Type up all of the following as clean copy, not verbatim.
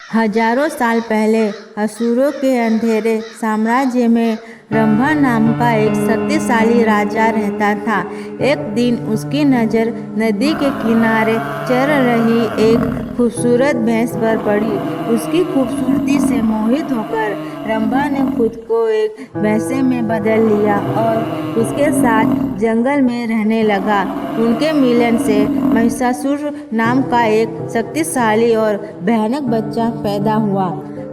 हजारों साल पहले असुरों के अंधेरे साम्राज्य में रंभा नाम का एक शक्तिशाली राजा रहता था। एक दिन उसकी नज़र नदी के किनारे चर रही एक खूबसूरत भैंस पर पड़ी। उसकी खूबसूरती से मोहित होकर रंभा ने खुद को एक भैंसे में बदल लिया और उसके साथ जंगल में रहने लगा। उनके मिलन से महिषासुर नाम का एक शक्तिशाली और भयानक बच्चा पैदा हुआ।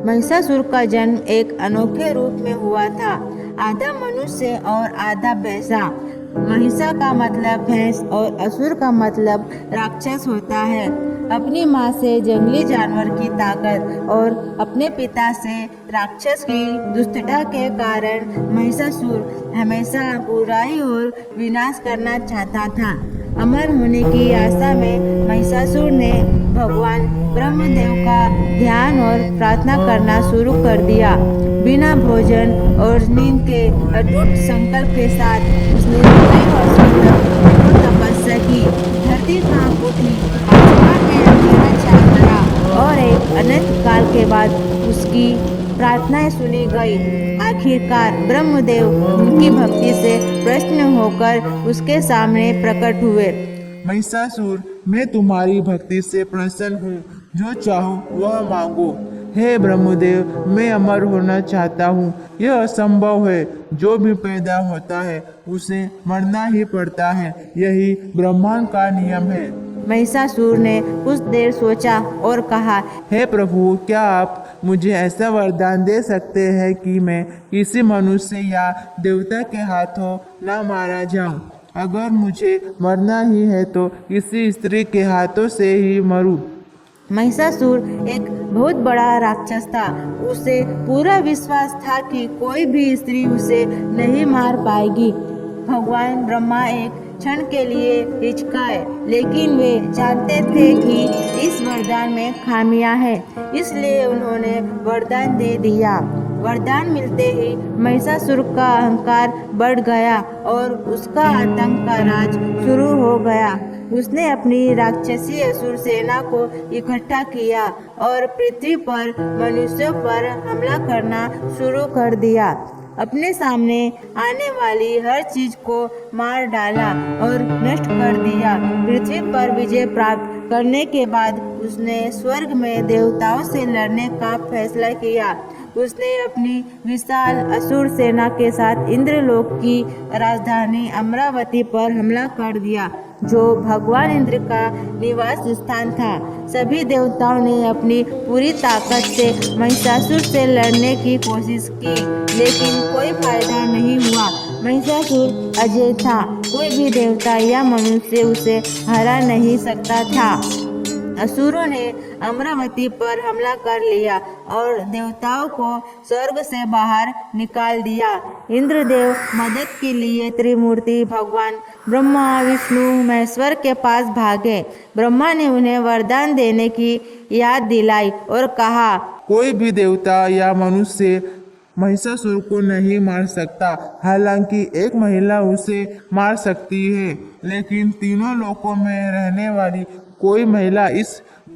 महिषासुर का जन्म एक अनोखे रूप में हुआ था, आधा मनुष्य और आधा भैंसा। महिषा का मतलब भैंस और असुर का मतलब राक्षस होता है। अपनी माँ से जंगली जानवर की ताकत और अपने पिता से राक्षस की दुष्टता के कारण महिषासुर हमेशा बुराई और विनाश करना चाहता था। अमर होने की आशा में महिषासुर ने भगवान ब्रह्मदेव का ध्यान और प्रार्थना करना शुरू कर दिया। बिना भोजन और नींद के अटूट संकल्प के साथ उसने कई वर्षों तक कठोर तपस्या की। धरती कांप उठी, आसमान में अंधेरा छा गया और एक अनंत काल के बाद उसकी प्रार्थनाएं सुनी गई। आखिरकार ब्रह्मदेव उनकी भक्ति से प्रसन्न होकर उसके सामने प्रकट हुए। महिषासुर, मैं तुम्हारी भक्ति से प्रसन्न हूँ। जो चाहो वह मांगो। हे ब्रह्मदेव, मैं अमर होना चाहता हूँ। यह असंभव है। जो भी पैदा होता है उसे मरना ही पड़ता है। यही ब्रह्मांड का नियम है। महिषासुर ने कुछ देर सोचा और कहा, हे प्रभु, क्या आप मुझे ऐसा वरदान दे सकते हैं कि मैं किसी मनुष्य या देवता के हाथों न मारा जाऊं? अगर मुझे मरना ही है तो किसी स्त्री के हाथों से ही मरूं। महिषासुर एक बहुत बड़ा राक्षस था। उसे पूरा विश्वास था कि कोई भी स्त्री उसे नहीं मार पाएगी। भगवान ब्रह्मा एक क्षण के लिए हिचकाए, लेकिन वे जानते थे कि इस वरदान में खामियां हैं, इसलिए उन्होंने वरदान दे दिया। वरदान मिलते ही महिषासुर का अहंकार बढ़ गया और उसका आतंक का राज शुरू हो गया। उसने अपनी राक्षसी असुर सेना को इकट्ठा किया और पृथ्वी पर मनुष्यों पर हमला करना शुरू कर दिया। अपने सामने आने वाली हर चीज को मार डाला और नष्ट कर दिया। पृथ्वी पर विजय प्राप्त करने के बाद उसने स्वर्ग में देवताओं से लड़ने का फैसला किया। उसने अपनी विशाल असुर सेना के साथ इंद्रलोक की राजधानी अमरावती पर हमला कर दिया, जो भगवान इंद्र का निवास स्थान था। सभी देवताओं ने अपनी पूरी ताकत से महिषासुर से लड़ने की कोशिश की, लेकिन कोई फायदा नहीं हुआ। महिषासुर अजय था। कोई भी देवता या मनुष्य उसे हरा नहीं सकता था। असुरों ने अमरावती पर हमला कर लिया और देवताओं को स्वर्ग से बाहर निकाल दिया। इंद्रदेव मदद के लिए त्रिमूर्ति भगवान ब्रह्मा, विष्णु, महेश्वर के पास भागे। ब्रह्मा ने उन्हें वरदान देने की याद दिलाई और कहा, कोई भी देवता या मनुष्य महिषासुर को नहीं मार सकता। हालांकि एक महिला उसे मार सकती है, लेकिन तीनों लोकों में रहने वाली कोई महिला इस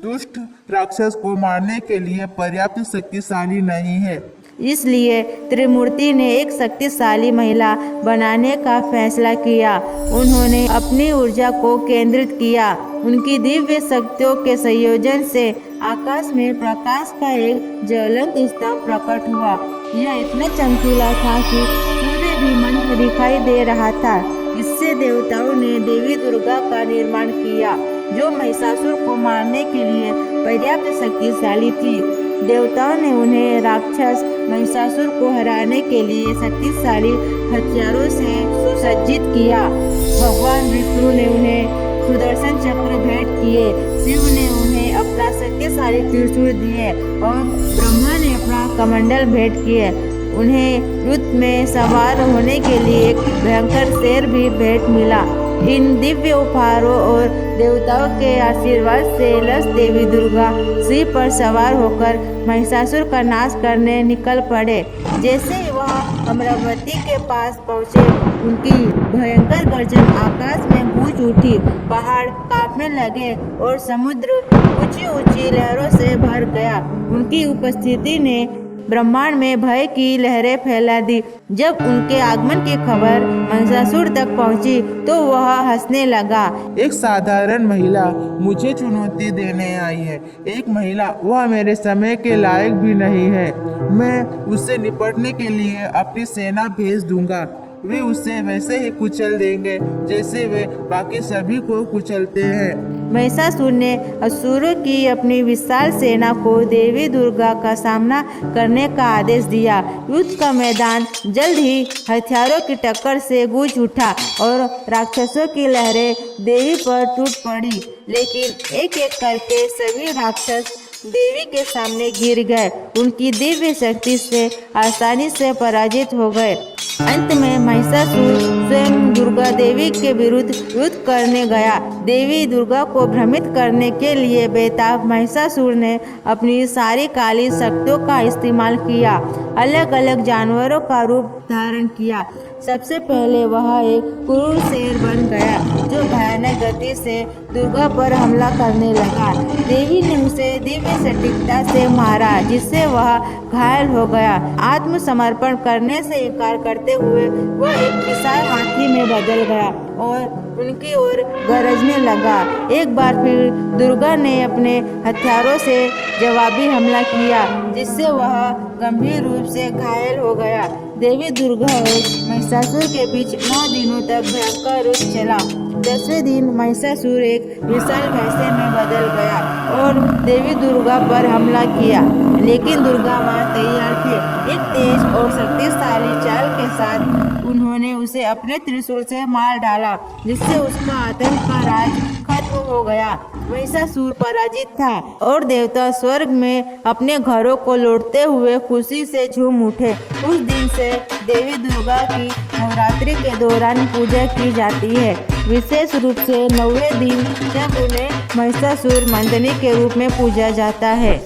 दुष्ट राक्षस को मारने के लिए पर्याप्त शक्तिशाली नहीं है। इसलिए त्रिमूर्ति ने एक शक्तिशाली महिला बनाने का फैसला किया। उन्होंने अपनी ऊर्जा को केंद्रित किया। उनकी दिव्य शक्तियों के संयोजन से आकाश में प्रकाश का एक ज्वलंत स्तंभ प्रकट हुआ। यह इतना चमकीला था कि सूर्य भी मंद दिखाई दे रहा था। इससे देवताओं ने देवी दुर्गा का निर्माण किया, जो महिषासुर को मारने के लिए पर्याप्त शक्तिशाली थी। देवताओं ने उन्हें राक्षस महिषासुर को हराने के लिए शक्तिशाली हथियारों से सुसज्जित किया। भगवान विष्णु ने उन्हें सुदर्शन चक्र भेंट किए, शिव ने उन्हें अपना शक्तिशाली त्रिशूल दिए और ब्रह्मा ने अपना कमंडल भेंट किए। उन्हें युद्ध में सवार होने के लिए एक भयंकर शेर भी भेंट मिला। इन दिव्य उपहारों और देवताओं के आशीर्वाद से लस देवी दुर्गा सिंह पर सवार होकर महिषासुर का नाश करने निकल पड़े। जैसे ही वह अमरावती के पास पहुँचे, उनकी भयंकर गर्जन आकाश में गूंज उठी, पहाड़ कांपने लगे और समुद्र ऊंची ऊंची लहरों से भर गया। उनकी उपस्थिति ने ब्रह्मांड में भय की लहरें फैला दी। जब उनके आगमन की खबर महिषासुर तक पहुंची तो वह हंसने लगा। एक साधारण महिला मुझे चुनौती देने आई है, एक महिला, वह मेरे समय के लायक भी नहीं है। मैं उससे निपटने के लिए अपनी सेना भेज दूंगा। वे उसे वैसे ही कुचल देंगे जैसे वे बाकी सभी को कुचलते हैं। महिषासुर ने असुरों की अपनी विशाल सेना को देवी दुर्गा का सामना करने का आदेश दिया। युद्ध का मैदान जल्द ही हथियारों की टक्कर से गूंज उठा और राक्षसों की लहरें देवी पर टूट पड़ी। लेकिन एक एक करके सभी राक्षस देवी के सामने गिर गए। उनकी दिव्य शक्ति से आसानी से पराजित हो गए। अंत में महिषासुर स्वयं दुर्गा देवी के विरुद्ध युद्ध करने गया। देवी दुर्गा को भ्रमित करने के लिए बेताब महिषासुर ने अपनी सारी काली शक्तियों का इस्तेमाल किया। अलग अलग जानवरों का रूप धारण किया। सबसे पहले वह एक क्रूर शेर बन गया जो भयानक गति से दुर्गा पर हमला करने लगा। देवी ने उसे दिव्य सटीकता से मारा, जिससे वह घायल हो गया। आत्मसमर्पण करने से इनकार करते हुए वह एक विशाल हाथी में बदल गया और उनकी ओर गरजने लगा। एक बार फिर दुर्गा ने अपने हथियारों से जवाबी हमला किया, जिससे वह गंभीर रूप से घायल हो गया। देवी दुर्गा और महिषासुर के बीच 9 दिनों तक भयंकर युद्ध चला। 10वें दिन महिषासुर एक विशाल भैंसे में बदल गया और देवी दुर्गा पर हमला किया। लेकिन दुर्गा मां तैयार थे। एक तेज और शक्तिशाली चाल के साथ उन्होंने उसे अपने त्रिशूल से मार डाला, जिससे उसका आतंक का राज खत्म हो गया। महिषासुर पराजित था और देवता स्वर्ग में अपने घरों को लौटते हुए खुशी से झूम उठे। उस दिन से देवी दुर्गा की नवरात्रि के दौरान पूजा की जाती है, विशेष रूप से 9वें दिन, जब उन्हें महिषासुर मर्दिनी के रूप में पूजा जाता है।